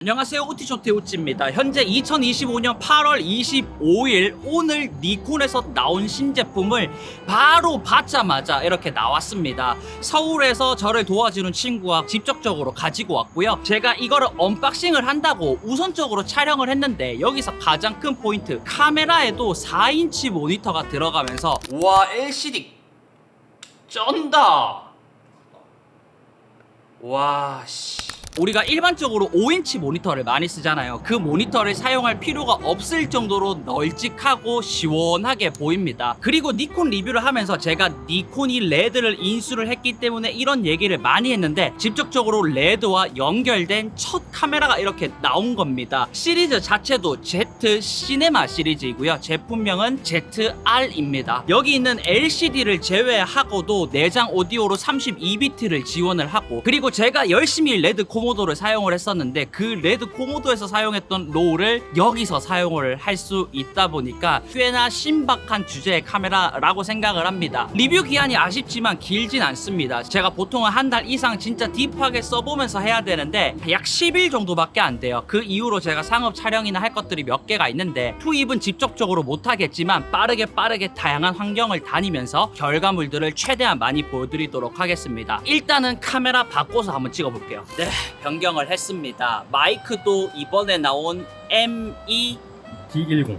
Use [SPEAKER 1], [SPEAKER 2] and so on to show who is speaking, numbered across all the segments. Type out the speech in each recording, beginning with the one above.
[SPEAKER 1] 안녕하세요, 우티쇼트의 우찌입니다. 현재 2025년 8월 25일 오늘 니콘에서 나온 신제품을 바로 받자마자 이렇게 나왔습니다. 서울에서 저를 도와주는 친구가 직접적으로 가지고 왔고요. 제가 이거를 언박싱을 한다고 우선적으로 촬영을 했는데 여기서 가장 큰 포인트, 카메라에도 4인치 모니터가 들어가면서 와, LCD 쩐다. 와, 씨. 우리가 일반적으로 5인치 모니터를 많이 쓰잖아요. 그 모니터를 사용할 필요가 없을 정도로 널찍하고 시원하게 보입니다. 그리고 니콘 리뷰를 하면서 제가 니콘이 레드를 인수를 했기 때문에 이런 얘기를 많이 했는데 직접적으로 레드와 연결된 첫 카메라가 이렇게 나온 겁니다. 시리즈 자체도 Z 시네마 시리즈이고요. 제품명은 ZR입니다. 여기 있는 LCD를 제외하고도 내장 오디오로 32비트를 지원을 하고, 그리고 제가 열심히 레드 코모도를 사용을 했었는데 그 레드 코모도에서 사용했던 로우를 여기서 사용을 할 수 있다 보니까 꽤나 신박한 주제의 카메라라고 생각을 합니다. 리뷰 기한이 아쉽지만 길진 않습니다. 제가 보통은 한 달 이상 진짜 딥하게 써보면서 해야 되는데 약 10일 정도밖에 안 돼요. 그 이후로 제가 상업 촬영이나 할 것들이 몇 개가 있는데 투입은 직접적으로 못하겠지만 빠르게 다양한 환경을 다니면서 결과물들을 최대한 많이 보여드리도록 하겠습니다. 일단은 카메라 바꿔서 한번 찍어볼게요. 네, 변경을 했습니다. 마이크도 이번에 나온 MED10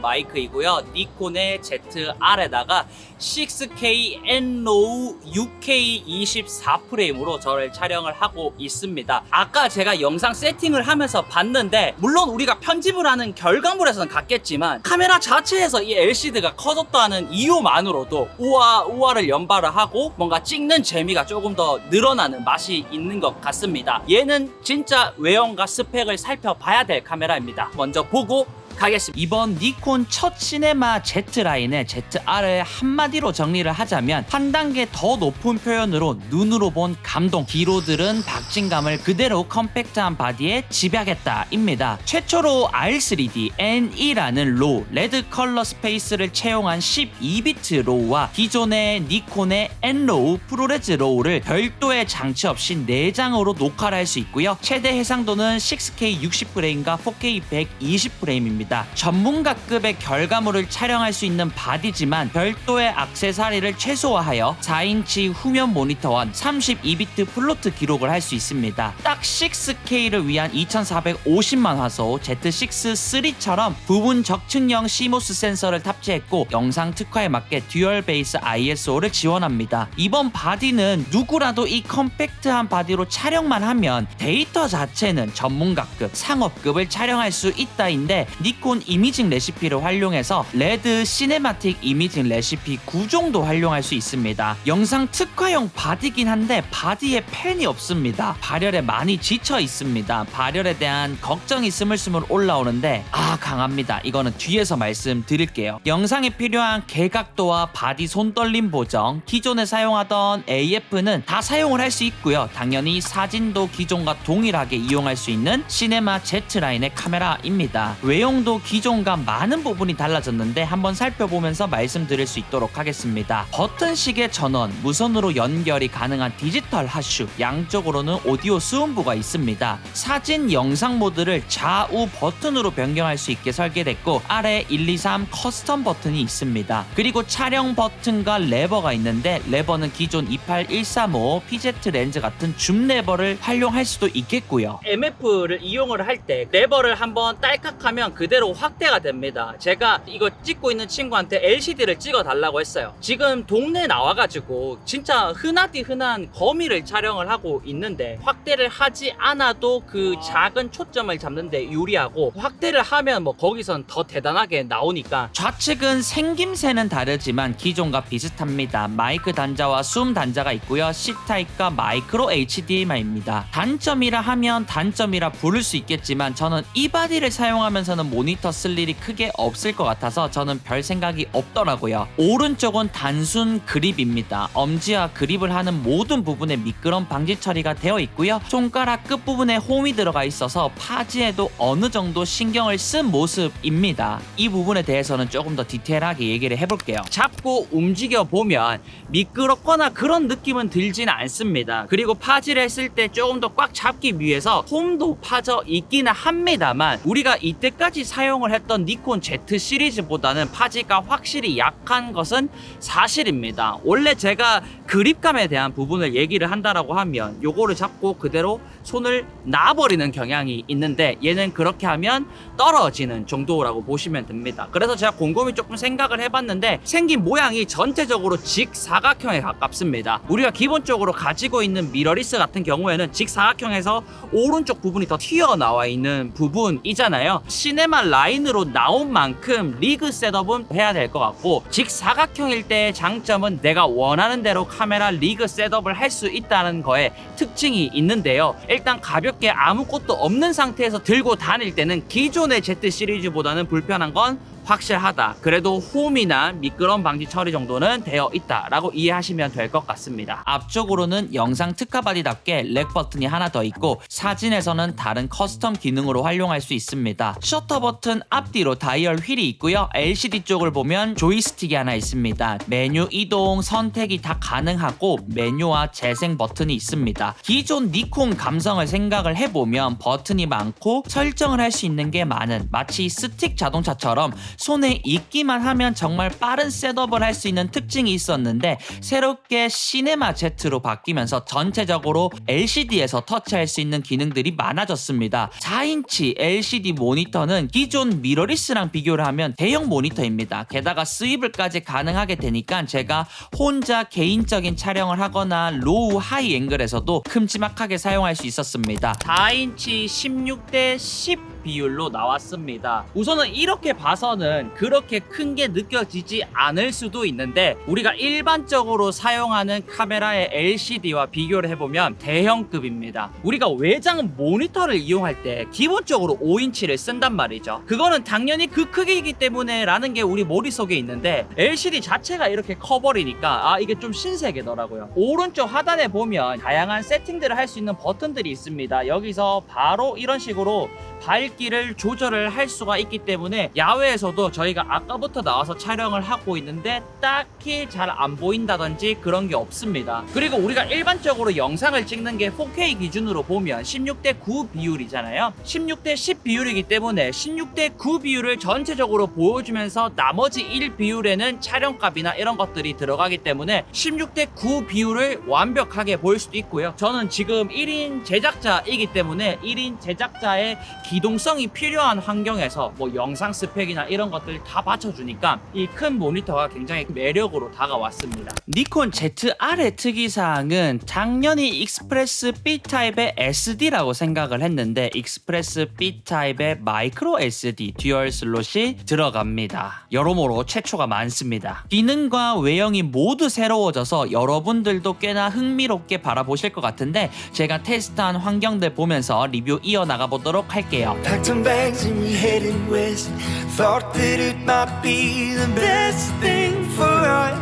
[SPEAKER 1] 마이크이고요. 니콘의 ZR에다가 6K N-RAW 6K 24프레임으로 저를 촬영을 하고 있습니다. 아까 제가 영상 세팅을 하면서 봤는데 물론 우리가 편집을 하는 결과물에서는 같겠지만 카메라 자체에서 이 LCD가 커졌다는 이유만으로도 우아를 연발을 하고 뭔가 찍는 재미가 조금 더 늘어나는 맛이 있는 것 같습니다. 얘는 진짜 외형과 스펙을 살펴봐야 될 카메라입니다. 먼저 보고 가겠습니다. 이번 니콘 첫 시네마 Z라인의 ZR을 한마디로 정리를 하자면 한 단계 더 높은 표현으로 눈으로 본 감동, 뒤로 들은 박진감을 그대로 컴팩트한 바디에 집약했다 입니다. 최초로 R3D NE라는 로우, 레드 컬러 스페이스를 채용한 12비트 로우와 기존의 니콘의 N-RAW 프로레즈 로우를 별도의 장치 없이 내장으로 녹화를 할 수 있고요. 최대 해상도는 6K 60프레임과 4K 120프레임입니다. 전문가급의 결과물을 촬영할 수 있는 바디지만 별도의 액세서리를 최소화하여 4인치 후면 모니터와 32비트 플로트 기록을 할 수 있습니다. 딱 6K를 위한 2450만 화소 Z6-3처럼 부분 적층형 CMOS 센서를 탑재했고 영상 특화에 맞게 듀얼 베이스 ISO를 지원합니다. 이번 바디는 누구라도 이 컴팩트한 바디로 촬영만 하면 데이터 자체는 전문가급, 상업급을 촬영할 수 있다인데 니콘 이미징 레시피를 활용해서 레드 시네마틱 이미징 레시피 9종도 활용할 수 있습니다. 영상 특화용 바디긴 한데 바디에 펜이 없습니다. 발열에 많이 지쳐 있습니다. 발열에 대한 걱정이 스물스물 올라오는데 강합니다. 이거는 뒤에서 말씀드릴게요. 영상에 필요한 개각도와 바디 손떨림 보정, 기존에 사용하던 AF는 다 사용을 할 수 있고요. 당연히 사진도 기존과 동일하게 이용할 수 있는 시네마 Z라인의 카메라입니다. 외형도 기존과 많은 부분이 달라졌는데 한번 살펴보면서 말씀드릴 수 있도록 하겠습니다. 버튼식의 전원, 무선으로 연결이 가능한 디지털 하슈, 양쪽으로는 오디오 수음부가 있습니다. 사진, 영상 모드를 좌우 버튼으로 변경할 수 있게 설계됐고 아래 1, 2, 3 커스텀 버튼이 있습니다. 그리고 촬영 버튼과 레버가 있는데 레버는 기존 28135 PZ 렌즈 같은 줌 레버를 활용할 수도 있겠고요. MF를 이용을 할 때 레버를 한번 딸깍하면 그대로 확대가 됩니다. 제가 이거 찍고 있는 친구한테 LCD를 찍어 달라고 했어요. 지금 동네에 나와가지고 진짜 흔하디 흔한 거미를 촬영을 하고 있는데 확대를 하지 않아도 그 작은 초점을 잡는데 유리하고 확대를 하면 뭐 거기선 더 대단하게 나오니까. 좌측은 생김새는 다르지만 기존과 비슷합니다. 마이크 단자와 숨 단자가 있고요. C타입과 마이크로 HDMI입니다. 단점이라 하면 단점이라 부를 수 있겠지만 저는 이 바디를 사용하면서는
[SPEAKER 2] 모니터 쓸 일이 크게 없을 것 같아서 저는 별 생각이 없더라고요. 오른쪽은 단순 그립입니다. 엄지와 그립을 하는 모든 부분에 미끄럼 방지 처리가 되어 있고요. 손가락 끝부분에 홈이 들어가 있어서 파지에도 어느 정도 신경을 쓴 모습입니다. 이 부분에 대해서는 조금 더 디테일하게 얘기를 해볼게요.
[SPEAKER 1] 잡고 움직여 보면 미끄럽거나 그런 느낌은 들지는 않습니다. 그리고 파지를 했을 때 조금 더 꽉 잡기 위해서 홈도 파져 있기는 합니다만, 우리가 이때까지 사용을 했던 니콘 Z 시리즈보다는 파지가 확실히 약한 것은 사실입니다. 원래 제가 그립감에 대한 부분을 얘기를 한다라고 하면 요거를 잡고 그대로 손을 놔버리는 경향이 있는데, 얘는 그렇게 하면 떨어지는 정도라고 보시면 됩니다. 그래서 제가 곰곰이 조금 생각을 해봤는데 생긴 모양이 전체적으로 직사각형에 가깝습니다. 우리가 기본적으로 가지고 있는 미러리스 같은 경우에는 직사각형에서 오른쪽 부분이 더 튀어나와 있는 부분이잖아요. 시네마 라인으로 나온 만큼 리그 셋업은 해야 될 것 같고, 직사각형일 때의 장점은 내가 원하는 대로 카메라 리그 셋업을 할 수 있다는 거에 특징이 있는데요. 일단 가볍게 아무것도 없는 상태에서 들고 다닐 때는 기존의 Z 시리즈보다는 불편한 건 확실하다. 그래도 홈이나 미끄럼 방지 처리 정도는 되어 있다라고 이해하시면 될 것 같습니다.
[SPEAKER 2] 앞쪽으로는 영상 특화바디답게 렉 버튼이 하나 더 있고, 사진에서는 다른 커스텀 기능으로 활용할 수 있습니다. 셔터 버튼 앞뒤로 다이얼 휠이 있고요. LCD 쪽을 보면 조이스틱이 하나 있습니다. 메뉴 이동, 선택이 다 가능하고 메뉴와 재생 버튼이 있습니다. 기존 니콘 감성을 생각을 해보면 버튼이 많고 설정을 할 수 있는 게 많은, 마치 스틱 자동차처럼 손에 있기만 하면 정말 빠른 셋업을 할 수 있는 특징이 있었는데, 새롭게 시네마 Z로 바뀌면서 전체적으로 LCD에서 터치할 수 있는 기능들이 많아졌습니다. 4인치 LCD 모니터는 기존 미러리스랑 비교를 하면 대형 모니터입니다. 게다가 스위블까지 가능하게 되니까 제가 혼자 개인적인 촬영을 하거나 로우 하이 앵글에서도 큼지막하게 사용할 수 있었습니다.
[SPEAKER 1] 4인치 16대 10 비율로 나왔습니다. 우선은 이렇게 봐서는 그렇게 큰 게 느껴지지 않을 수도 있는데, 우리가 일반적으로 사용하는 카메라의 LCD와 비교를 해보면 대형급입니다. 우리가 외장 모니터를 이용할 때 기본적으로 5인치를 쓴단 말이죠. 그거는 당연히 그 크기이기 때문에 라는 게 우리 머릿속에 있는데, LCD 자체가 이렇게 커버리니까 이게 좀 신세계더라고요. 오른쪽 하단에 보면 다양한 세팅들을 할 수 있는 버튼들이 있습니다. 여기서 바로 이런 식으로 밝기를 조절을 할 수가 있기 때문에 야외에서도 저희가 아까부터 나와서 촬영을 하고 있는데 딱히 잘 안 보인다든지 그런 게 없습니다. 그리고 우리가 일반적으로 영상을 찍는 게 4K 기준으로 보면 16대 9 비율이잖아요. 16대 10 비율이기 때문에 16대 9 비율을 전체적으로 보여주면서 나머지 1 비율에는 촬영값이나 이런 것들이 들어가기 때문에 16대 9 비율을 완벽하게 보일 수도 있고요. 저는 지금 1인 제작자이기 때문에 1인 제작자의 기동성이 필요한 환경에서 뭐 영상 스펙이나 이런 것들 다 받쳐주니까 이 큰 모니터가 굉장히 매력으로 다가왔습니다.
[SPEAKER 2] 니콘 ZR의 특이사항은 당연히 익스프레스 B 타입의 SD라고 생각을 했는데, 익스프레스 B 타입의 마이크로 SD 듀얼 슬롯이 들어갑니다. 여러모로 최초가 많습니다. 기능과 외형이 모두 새로워져서 여러분들도 꽤나 흥미롭게 바라보실 것 같은데, 제가 테스트한 환경들 보면서 리뷰 이어나가 보도록 할게요.
[SPEAKER 3] Packed some bags and we headed west. Thought that it might be the best thing for us.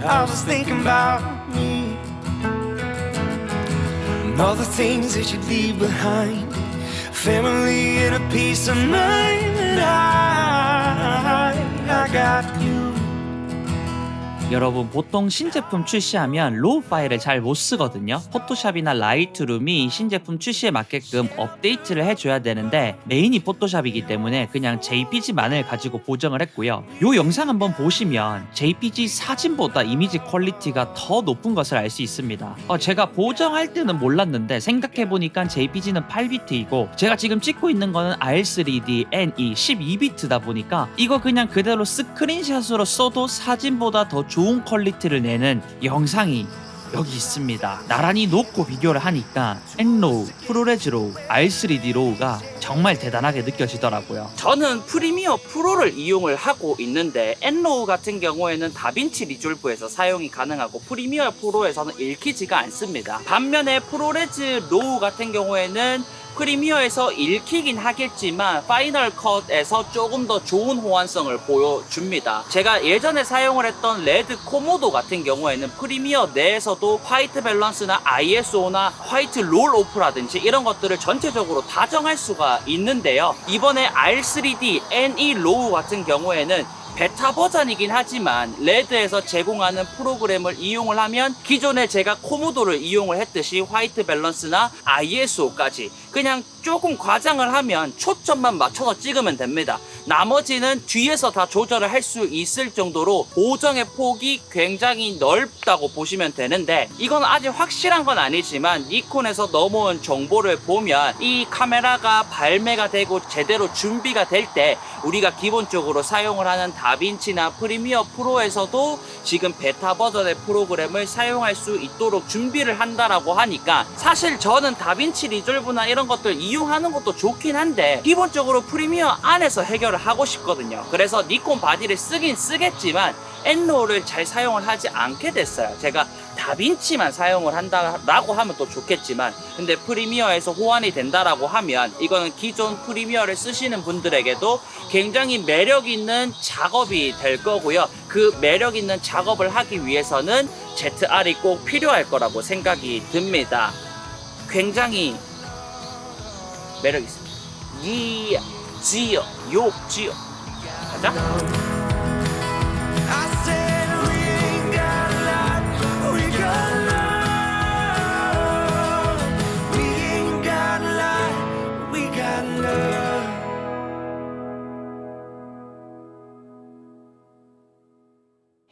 [SPEAKER 3] I was thinking about me and all the things that you'd leave behind. Family and a peace of mind. And I got you.
[SPEAKER 2] 여러분, 보통 신제품 출시하면 로우 파일을 잘 못 쓰거든요. 포토샵이나 라이트룸이 신제품 출시에 맞게끔 업데이트를 해줘야 되는데, 메인이 포토샵이기 때문에 그냥 JPG만을 가지고 보정을 했고요. 요 영상 한번 보시면 JPG 사진보다 이미지 퀄리티가 더 높은 것을 알 수 있습니다. 제가 보정할 때는 몰랐는데 생각해보니까 JPG는 8비트이고 제가 지금 찍고 있는 거는 R3D NE 12비트다 보니까 이거 그냥 그대로 스크린샷으로 써도 사진보다 더 좋은 퀄리티를 내는 영상이 여기 있습니다. 나란히 놓고 비교를 하니까 N로우, 프로레즈 로우, R3D 로우가 정말 대단하게 느껴지더라고요.
[SPEAKER 1] 저는 프리미어 프로를 이용을 하고 있는데, N로우 같은 경우에는 다빈치 리졸브에서 사용이 가능하고 프리미어 프로에서는 읽히지가 않습니다. 반면에 프로레즈 로우 같은 경우에는 프리미어에서 읽히긴 하겠지만 파이널 컷에서 조금 더 좋은 호환성을 보여줍니다. 제가 예전에 사용을 했던 레드 코모도 같은 경우에는 프리미어 내에서도 화이트 밸런스나 ISO나 화이트 롤 오프라든지 이런 것들을 전체적으로 다 정할 수가 있는데요. 이번에 R3D NE 로우 같은 경우에는 베타 버전이긴 하지만 레드에서 제공하는 프로그램을 이용을 하면 기존에 제가 코모도를 이용을 했듯이 화이트 밸런스나 ISO까지 그냥 조금 과장을 하면 초점만 맞춰서 찍으면 됩니다. 나머지는 뒤에서 다 조절을 할 수 있을 정도로 보정의 폭이 굉장히 넓다고 보시면 되는데, 이건 아직 확실한 건 아니지만 니콘에서 넘어온 정보를 보면 이 카메라가 발매가 되고 제대로 준비가 될 때 우리가 기본적으로 사용을 하는 다빈치나 프리미어 프로에서도 지금 베타 버전의 프로그램을 사용할 수 있도록 준비를 한다라고 하니까, 사실 저는 다빈치 리졸브나 이런 것들 이용하는 것도 좋긴 한데 기본적으로 프리미어 안에서 해결을 하고 싶거든요. 그래서 니콘 바디를 쓰긴 쓰겠지만 엔로우를 잘 사용을 하지 않게 됐어요. 제가 다빈치만 사용을 한다라고 하면 또 좋겠지만, 근데 프리미어에서 호환이 된다라고 하면 이거는 기존 프리미어를 쓰시는 분들에게도 굉장히 매력 있는 작업이 될 거고요. 그 매력 있는 작업을 하기 위해서는 ZR이 꼭 필요할 거라고 생각이 듭니다. 굉장히 매력 있습니다. 이 지어 욕지어 가자.
[SPEAKER 3] I said we ain't got a lot, we got love. We ain't got a lot, we got love.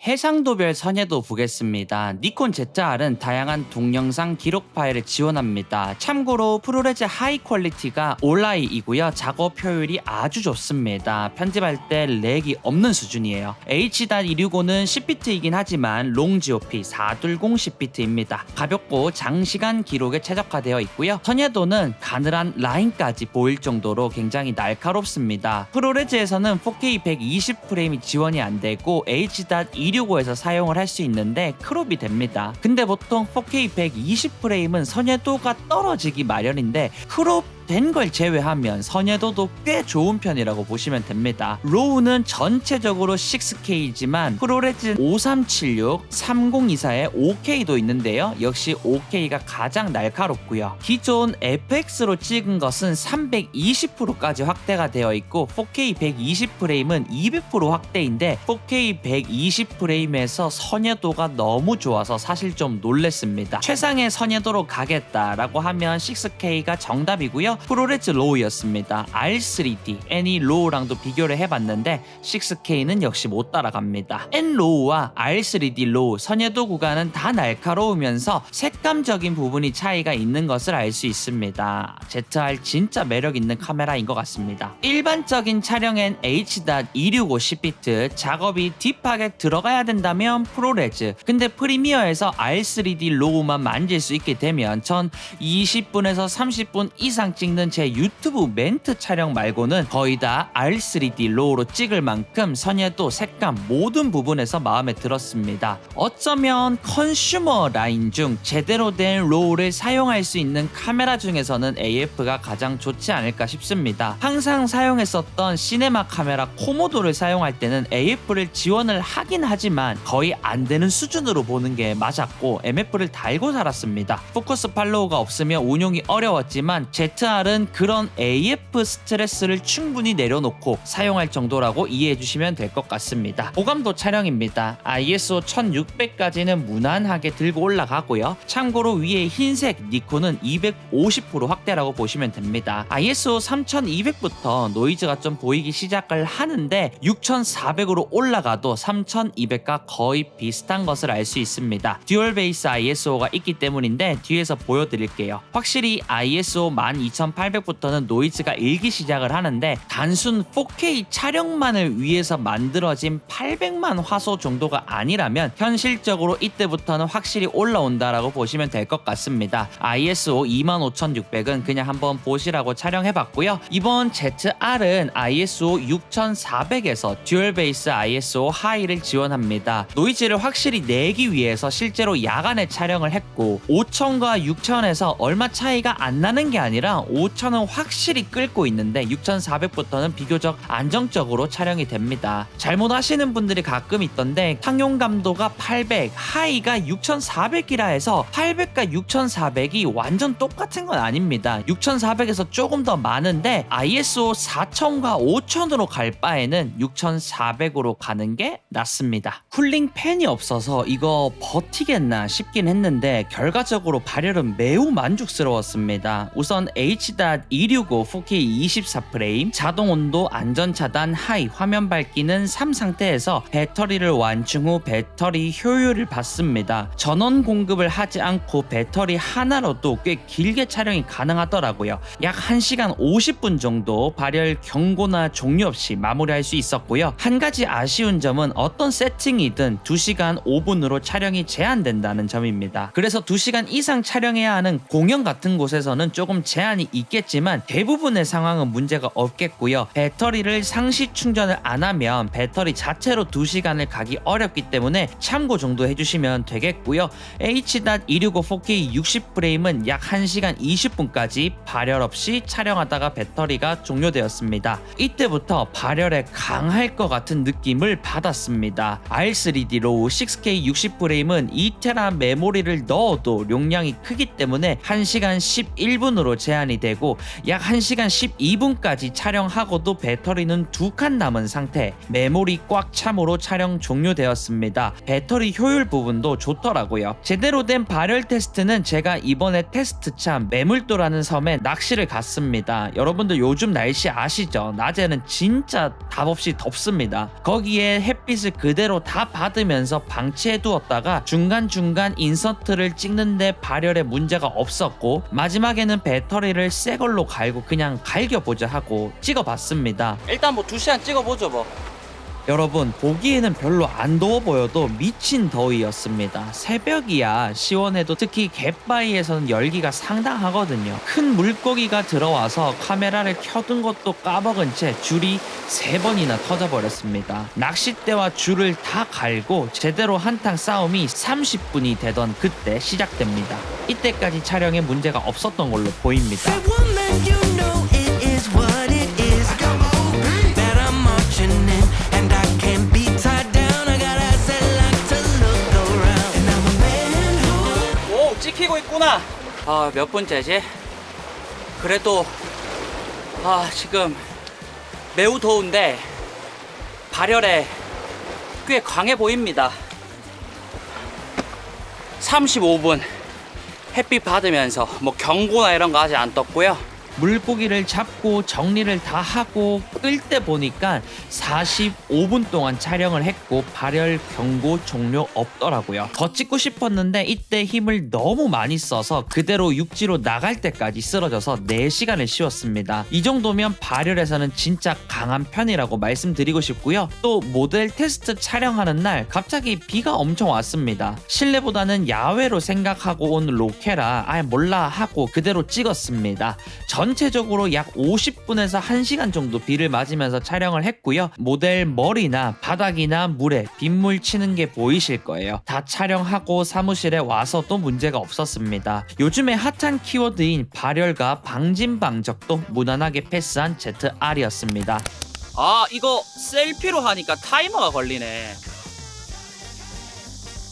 [SPEAKER 2] 해상도별 선예도 보겠습니다. 니콘 ZR은 다양한 동영상 기록 파일을 지원합니다. 참고로 프로레즈 하이 퀄리티가 올라이이고요. 작업 효율이 아주 좋습니다. 편집할 때 렉이 없는 수준이에요. H.265는 10비트이긴 하지만 롱 GOP 420 10비트입니다. 가볍고 장시간 기록에 최적화되어 있고요. 선예도는 가늘한 라인까지 보일 정도로 굉장히 날카롭습니다. 프로레즈에서는 4K 120프레임이 지원이 안 되고 H.265에서 사용을 할 수 있는데 크롭이 됩니다. 근데 보통 4K 120프레임은 선예도가 떨어지기 마련인데 크롭 된 걸 제외하면 선예도도 꽤 좋은 편이라고 보시면 됩니다. 로우는 전체적으로 6K이지만 프로레즈 5376, 3024에 5K도 있는데요. 역시 5K가 가장 날카롭고요. 기존 FX로 찍은 것은 320%까지 확대가 되어 있고 4K 120프레임은 200% 확대인데 4K 120프레임에서 선예도가 너무 좋아서 사실 좀 놀랬습니다. 최상의 선예도로 가겠다라고 하면 6K가 정답이고요. 프로레즈 로우였습니다. R3D, NE 로우랑도 비교를 해봤는데 6K는 역시 못 따라갑니다. N 로우와 R3D 로우, 선예도 구간은 다 날카로우면서 색감적인 부분이 차이가 있는 것을 알 수 있습니다. ZR 진짜 매력있는 카메라인 것 같습니다. 일반적인 촬영엔 H.265 10비트, 작업이 딥하게 들어가야 된다면 프로레즈, 근데 프리미어에서 R3D 로우만 만질 수 있게 되면 전 20분에서 30분 이상 찍는 제 유튜브 멘트 촬영 말고는 거의 다 R3D 로우로 찍을 만큼 선예도, 색감 모든 부분에서 마음에 들었습니다. 어쩌면 컨슈머 라인 중 제대로 된 로우를 사용할 수 있는 카메라 중에서는 AF가 가장 좋지 않을까 싶습니다. 항상 사용했었던 시네마 카메라 코모도를 사용할 때는 AF를 지원을 하긴 하지만 거의 안 되는 수준으로 보는 게 맞았고 MF를 달고 살았습니다. 포커스 팔로우가 없으면 운용이 어려웠지만 ZR은 그런 AF 스트레스를 충분히 내려놓고 사용할 정도라고 이해해 주시면 될 것 같습니다. 고감도 촬영입니다. ISO 1600까지는 무난하게 들고 올라가고요. 참고로 위에 흰색 니콘은 250% 확대라고 보시면 됩니다. ISO 3200부터 노이즈가 좀 보이기 시작을 하는데 6400으로 올라가도 3200과 거의 비슷한 것을 알 수 있습니다. 듀얼 베이스 ISO가 있기 때문인데 뒤에서 보여드릴게요. 확실히 ISO 12800부터는 노이즈가 일기 시작을 하는데 단순 4K 촬영만을 위해서 만들어진 800만 화소 정도가 아니라면 현실적으로 이때부터는 확실히 올라온다라고 보시면 될 것 같습니다. ISO 25600은 그냥 한번 보시라고 촬영해봤고요. 이번 ZR은 ISO 6400에서 듀얼 베이스 ISO 하이를 지원합니다. 노이즈를 확실히 내기 위해서 실제로 야간에 촬영을 했고 5000과 6000에서 얼마 차이가 안 나는 게 아니라 5000은 확실히 끓고 있는데 6400부터는 비교적 안정적으로 촬영이 됩니다. 잘못하시는 분들이 가끔 있던데 상용 감도가 800, 하이가 6400이라 해서 800과 6400이 완전 똑같은 건 아닙니다. 6400에서 조금 더 많은데 ISO 4000과 5000으로 갈 바에는 6400으로 가는 게 낫습니다. 쿨링 팬이 없어서 이거 버티겠나 싶긴 했는데 결과적으로 발열은 매우 만족스러웠습니다. 우선 H.265 4K 24프레임, 자동 온도 안전 차단 하이, 화면 밝기는 3 상태에서 배터리를 완충 후 배터리 효율을 봤습니다. 전원 공급을 하지 않고 배터리 하나로도 꽤 길게 촬영이 가능하더라고요. 약 1시간 50분 정도 발열 경고나 종료 없이 마무리할 수 있었고요. 한 가지 아쉬운 점은 어떤 세팅이든 2시간 5분으로 촬영이 제한된다는 점입니다. 그래서 2시간 이상 촬영해야 하는 공연 같은 곳에서는 조금 제한이 있겠지만 대부분의 상황은 문제가 없겠고요. 배터리를 상시 충전을 안 하면 배터리 자체로 2시간을 가기 어렵기 때문에 참고 정도 해주시면 되겠고요. H.265 4K 60프레임은 약 1시간 20분까지 발열 없이 촬영하다가 배터리가 종료되었습니다. 이때부터 발열에 강할 것 같은 느낌을 받았습니다. R3D 로우 6K 60프레임은 2TB 메모리를 넣어도 용량이 크기 때문에 1시간 11분으로 제한이 되고 약 1시간 12분까지 촬영하고도 배터리는 2칸 남은 상태, 메모리 꽉 참으로 촬영 종료되었습니다. 배터리 효율 부분도 좋더라고요. 제대로 된 발열 테스트는 제가 이번에 테스트차 매물도라는 섬에 낚시를 갔습니다. 여러분들 요즘 날씨 아시죠? 낮에는 진짜 답없이 덥습니다. 거기에 햇빛을 그대로 다 받으면서 방치해 두었다가 중간중간 인서트를 찍는데 발열에 문제가 없었고 마지막에는 배터리를 새 걸로 갈고 그냥 갈겨보자 하고 찍어봤습니다.
[SPEAKER 1] 일단 뭐 2시간 찍어보죠 뭐.
[SPEAKER 2] 여러분 보기에는 별로 안 더워 보여도 미친 더위였습니다. 새벽이야 시원해도 특히 갯바위에서는 열기가 상당하거든요. 큰 물고기가 들어와서 카메라를 켜둔 것도 까먹은 채 줄이 3번이나 터져버렸습니다. 낚싯대와 줄을 다 갈고 제대로 한탕 싸움이 30분이 되던 그때 시작됩니다. 이때까지 촬영에 문제가 없었던 걸로 보입니다.
[SPEAKER 3] Say, woman, you know it is what it is. That I'm marching in, and I can't be tied down. I got a select to look around, and I'm a man who.
[SPEAKER 1] 오, 찍히고 있구나. 아, 몇 분째지? 그래도 지금 매우 더운데 발열에 꽤 강해 보입니다. 35분 햇빛 받으면서 뭐 경고나 이런 거 아직 안 떴고요.
[SPEAKER 2] 물고기를 잡고 정리를 다 하고 끌 때 보니까 45분 동안 촬영을 했고 발열 경고 종료 없더라고요. 더 찍고 싶었는데 이때 힘을 너무 많이 써서 그대로 육지로 나갈 때까지 쓰러져서 4시간을 쉬었습니다. 이 정도면 발열에서는 진짜 강한 편이라고 말씀드리고 싶고요. 또 모델 테스트 촬영하는 날 갑자기 비가 엄청 왔습니다. 실내보다는 야외로 생각하고 온 로케라 몰라 하고 그대로 찍었습니다. 전체적으로 약 50분에서 1시간 정도 비를 맞으면서 촬영을 했고요. 모델 머리나 바닥이나 물에 빗물 치는 게 보이실 거예요. 다 촬영하고 사무실에 와서도 문제가 없었습니다. 요즘에 핫한 키워드인 발열과 방진방적도 무난하게 패스한 ZR이었습니다.
[SPEAKER 1] 아, 이거 셀피로 하니까 타이머가 걸리네.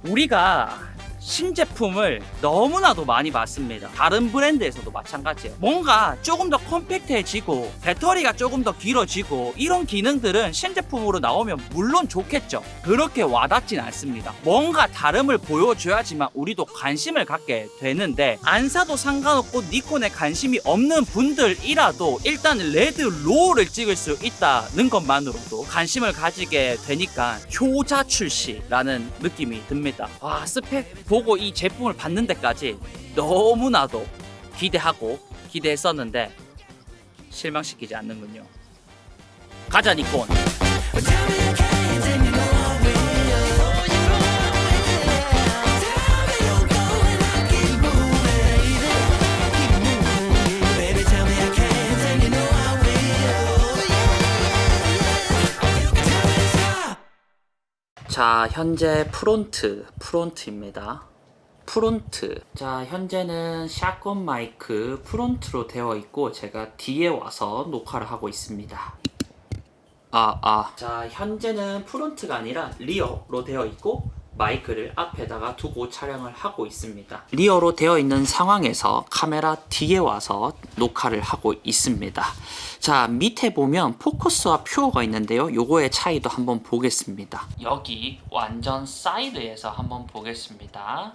[SPEAKER 1] 우리가 신제품을 너무나도 많이 봤습니다. 다른 브랜드에서도 마찬가지예요. 뭔가 조금 더 컴팩트해지고 배터리가 조금 더 길어지고 이런 기능들은 신제품으로 나오면 물론 좋겠죠. 그렇게 와닿진 않습니다. 뭔가 다름을 보여줘야지만 우리도 관심을 갖게 되는데 안 사도 상관없고 니콘에 관심이 없는 분들이라도 일단 레드 로우를 찍을 수 있다는 것만으로도 관심을 가지게 되니까 효자 출시라는 느낌이 듭니다. 와, 스펙 보고 이 제품을 받는 데까지 너무나도 기대했었는데 실망시키지 않는군요. 가자 니콘. 자, 현재 프론트입니다. 프론트. 자, 현재는 샷건 마이크 프론트로 되어 있고 제가 뒤에 와서 녹화를 하고 있습니다. 자, 현재는 프론트가 아니라 리어로 되어 있고 마이크를 앞에다가 두고 촬영을 하고 있습니다. 리어로 되어 있는 상황에서 카메라 뒤에 와서 녹화를 하고 있습니다. 자, 밑에 보면 포커스와 퓨어가 있는데요. 요거의 차이도 한번 보겠습니다. 여기 완전 사이드에서 한번 보겠습니다.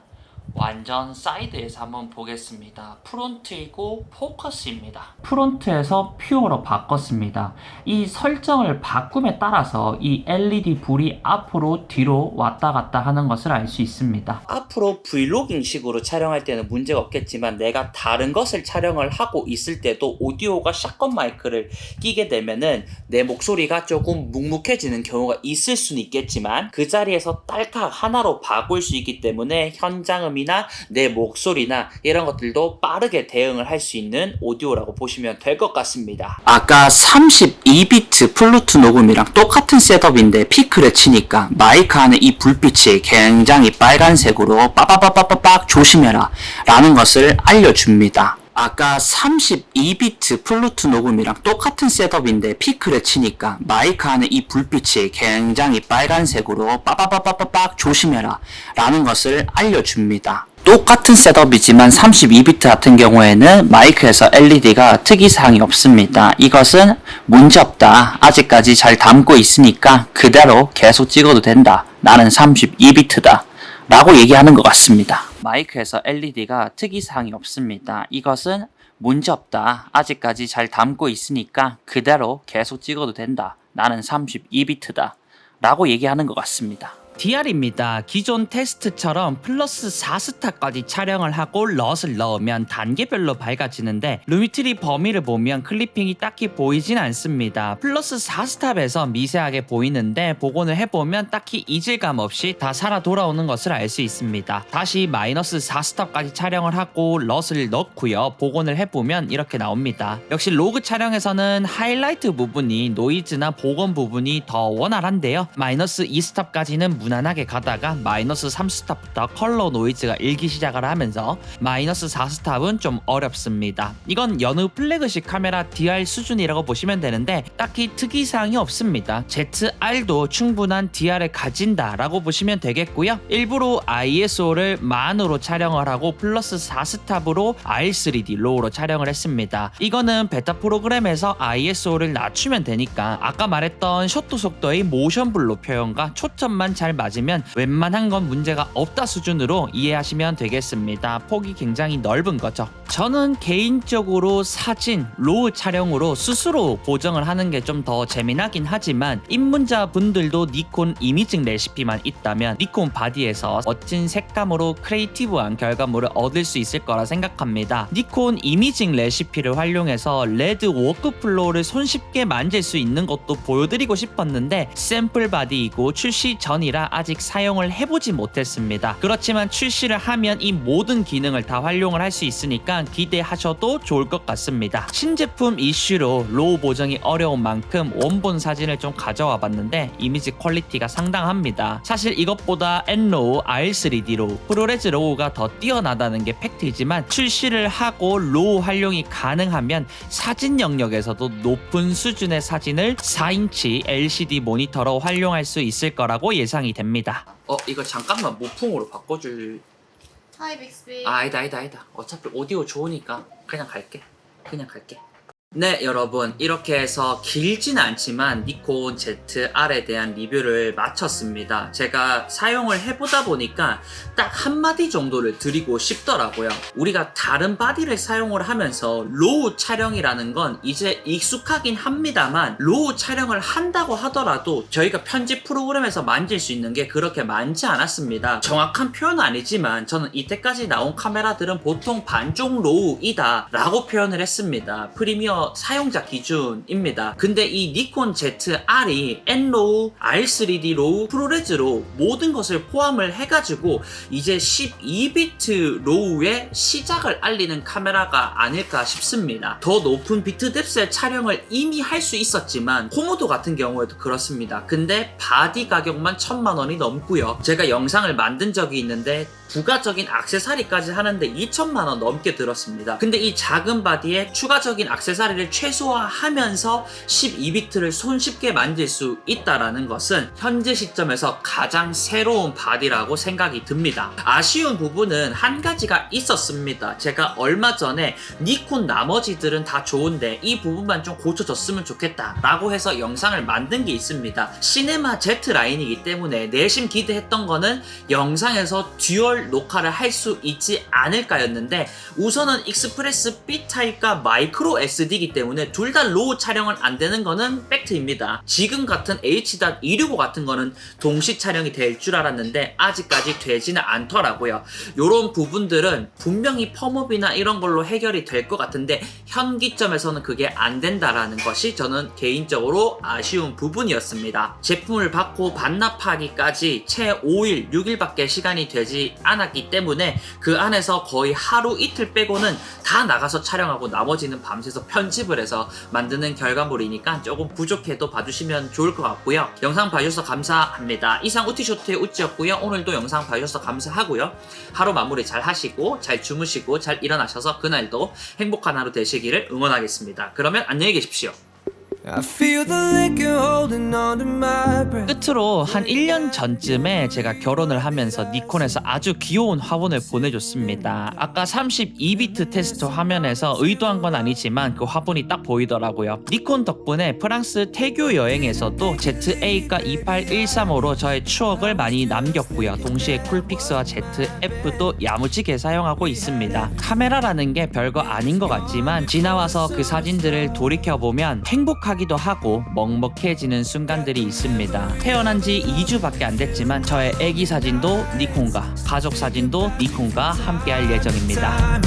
[SPEAKER 1] 완전 사이드에서 한번 보겠습니다. 프론트이고 포커스입니다. 프론트에서 퓨어로 바꿨습니다. 이 설정을 바꿈에 따라서 이 LED 불이 앞으로 뒤로 왔다 갔다 하는 것을 알 수 있습니다. 앞으로 브이로깅식으로 촬영할 때는 문제가 없겠지만 내가 다른 것을 촬영을 하고 있을 때도 오디오가 샷건 마이크를 끼게 되면은 내 목소리가 조금 묵묵해지는 경우가 있을 수는 있겠지만 그 자리에서 딸깍 하나로 바꿀 수 있기 때문에 현장음이나 내 목소리나 이런 것들도 빠르게 대응을 할 수 있는 오디오라고 보시면 될 것 같습니다. 아까 32비트 플루트 녹음이랑 똑같은 셋업인데 피크를 치니까 마이크 안에 이 불빛이 굉장히 빨간색으로 빠바바바바박 조심해라 라는 것을 알려줍니다. 아까 32비트 플루트 녹음이랑 똑같은 셋업인데 피크를 치니까 마이크 안에 이 불빛이 굉장히 빨간색으로 빠바바바바박 조심해라 라는 것을 알려줍니다. 똑같은 셋업이지만 32비트 같은 경우에는 마이크에서 LED가 특이사항이 없습니다. 이것은 문제없다. 아직까지 잘 담고 있으니까 그대로 계속 찍어도 된다. 나는 32비트다. 라고 얘기하는 것 같습니다. 마이크에서 LED가 특이사항이 없습니다. 이것은 문제없다. 아직까지 잘 담고 있으니까 그대로 계속 찍어도 된다. 나는 32비트다. 라고 얘기하는 것 같습니다. DR입니다. 기존 테스트처럼 플러스 4스타까지 촬영을 하고 럿을 넣으면 단계별로 밝아지는데 루미트리 범위를 보면 클리핑이 딱히 보이진 않습니다. 플러스 4스탑에서 미세하게 보이는데 복원을 해보면 딱히 이질감 없이 다 살아 돌아오는 것을 알 수 있습니다. 다시 마이너스 4스탑까지 촬영을 하고 럿을 넣고요. 복원을 해보면 이렇게 나옵니다. 역시 로그 촬영에서는 하이라이트 부분이 노이즈나 복원 부분이 더 원활한데요. 마이너스 2스탑까지는 무난하게 가다가 마이너스 3스탑부터 컬러 노이즈가 일기 시작을 하면서 마이너스 4스탑은 좀 어렵습니다. 이건 여느 플래그십 카메라 DR 수준이라고 보시면 되는데 딱히 특이사항이 없습니다. ZR도 충분한 DR을 가진다 라고 보시면 되겠고요. 일부러 ISO를 만으로 촬영을 하고 플러스 4스탑으로 R3D 로우로 촬영을 했습니다. 이거는 베타 프로그램에서 ISO를 낮추면 되니까 아까 말했던 셔터 속도의 모션 블루 표현과 초점만 잘 맞으면 웬만한 건 문제가 없다 수준으로 이해하시면 되겠습니다. 폭이 굉장히 넓은 거죠. 저는 개인적으로 사진, 로우 촬영으로 스스로 보정을 하는 게 좀 더 재미나긴 하지만 입문자 분들도 니콘 이미징 레시피만 있다면 니콘 바디에서 멋진 색감으로 크리에이티브한 결과물을 얻을 수 있을 거라 생각합니다. 니콘 이미징 레시피를 활용해서 레드 워크플로우를 손쉽게 만질 수 있는 것도 보여드리고 싶었는데 샘플 바디이고 출시 전이라 아직 사용을 해보지 못했습니다. 그렇지만 출시를 하면 이 모든 기능을 다 활용을 할 수 있으니까 기대하셔도 좋을 것 같습니다. 신제품 이슈로 로우 보정이 어려운 만큼 원본 사진을 좀 가져와 봤는데 이미지 퀄리티가 상당합니다. 사실 이것보다 N로우, R3D로 프로레즈 로우가 더 뛰어나다는 게 팩트이지만 출시를 하고 로우 활용이 가능하면 사진 영역에서도 높은 수준의 사진을 4인치 LCD 모니터로 활용할 수 있을 거라고 예상이 됩니다. 이거 잠깐만 모풍으로 바꿔줄.
[SPEAKER 4] 하이 빅스비.
[SPEAKER 1] 아니다. 어차피 오디오 좋으니까 그냥 갈게. 네, 여러분, 이렇게 해서 길진 않지만 니콘 ZR에 대한 리뷰를 마쳤습니다. 제가 사용을 해보다 보니까 딱 한마디 정도를 드리고 싶더라고요. 우리가 다른 바디를 사용을 하면서 로우 촬영이라는 건 이제 익숙하긴 합니다만 로우 촬영을 한다고 하더라도 저희가 편집 프로그램에서 만질 수 있는 게 그렇게 많지 않았습니다. 정확한 표현은 아니지만 저는 이때까지 나온 카메라들은 보통 반쪽 로우이다 라고 표현을 했습니다. 프리미어 파트너 사용자 기준입니다. 근데 이 니콘 ZR이 N로우, R3D 로우, 프로레즈로 모든 것을 포함을 해가지고 이제 12비트 로우의 시작을 알리는 카메라가 아닐까 싶습니다. 더 높은 비트 뎁스의 촬영을 이미 할 수 있었지만 코모도 같은 경우에도 그렇습니다. 근데 바디 가격만 1000만 원이 넘고요. 제가 영상을 만든 적이 있는데 부가적인 액세서리까지 하는데 2천만 원 넘게 들었습니다. 근데 이 작은 바디에 추가적인 액세서리를 최소화하면서 12비트를 손쉽게 만들 수 있다라는 것은 현재 시점에서 가장 새로운 바디라고 생각이 듭니다. 아쉬운 부분은 한 가지가 있었습니다. 제가 얼마 전에 니콘 나머지들은 다 좋은데 이 부분만 좀 고쳐졌으면 좋겠다 라고 해서 영상을 만든 게 있습니다. 시네마 Z 라인이기 때문에 내심 기대했던 거는 영상에서 듀얼 녹화를 할 수 있지 않을까였는데 우선은 익스프레스 B 타입과 마이크로 SD이기 때문에 둘 다 로우 촬영은 안 되는 거는 팩트입니다. 지금 같은 H.265 같은 거는 동시 촬영이 될 줄 알았는데 아직까지 되지는 않더라고요. 요런 부분들은 분명히 펌업이나 이런 걸로 해결이 될 것 같은데 현기점에서는 그게 안 된다라는 것이 저는 개인적으로 아쉬운 부분이었습니다. 제품을 받고 반납하기까지 채 5일, 6일밖에 시간이 되지 않았기 때문에 그 안에서 거의 하루 이틀 빼고는 다 나가서 촬영하고 나머지는 밤새서 편집을 해서 만드는 결과물이니까 조금 부족해도 봐주시면 좋을 것 같고요. 영상 봐주셔서 감사합니다. 이상 우티쇼트의 우찌였고요. 오늘도 영상 봐주셔서 감사하고요. 하루 마무리 잘 하시고 잘 주무시고 잘 일어나셔서 그날도 행복한 하루 되시기를 응원하겠습니다. 그러면 안녕히 계십시오.
[SPEAKER 3] I feel the liquor holding on to my breath.
[SPEAKER 2] 끝으로 한 1년 전쯤에 제가 결혼을 하면서 니콘에서 아주 귀여운 화분을 보내줬습니다. 아까 32비트 테스트 화면에서 의도한 건 아니지만 그 화분이 딱 보이더라고요. 니콘 덕분에 프랑스 태교 여행에서도 ZA가 2813으로 저의 추억을 많이 남겼고요. 동시에 쿨픽스와 ZF도 야무지게 사용하고 있습니다. 카메라라는 게 별거 아닌 것 같지만 지나와서 그 사진들을 돌이켜보면 행복하기도 하고 먹먹해지는 순간들이 있습니다. 태어난 지 2주밖에 안 됐지만 저의 애기 사진도 니콘과 가족 사진도 니콘과 함께할 예정입니다.